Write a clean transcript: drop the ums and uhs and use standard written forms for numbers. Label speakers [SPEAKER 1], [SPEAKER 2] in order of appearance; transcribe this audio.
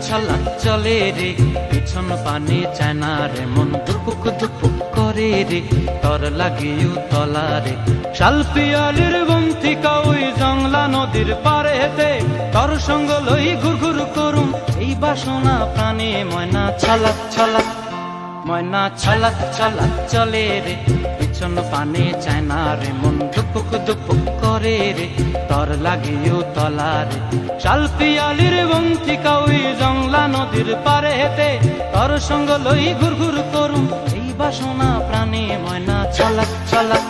[SPEAKER 1] ছালাক চলে রে, পিছন পানে চায় না রে, মন দুপুক দুপুক করে রে, তর লাগিও তলা রে। শাল পিয়ালির বন্থিকা ওই জংলা নদীর পারে হেতে, তর সঙ্গ লই ঘুর ঘুর করুম এই বাসনা প্রাণে। ময়না ছালাক ছালাক, ময়না ছালাক ছালাক চলে রে, পিছন পানে চায় না রে, মন দুপুক দুপুক করে রে, তর লাগিও তলা রে। শাল পিয়ালির বন্থিকা ওই জংলা নদীর পারে হেতে, তর সঙ্গ লই ঘুর ঘুর করুম এই বাসনা প্রাণে। ময়না ছালাক ছালাক।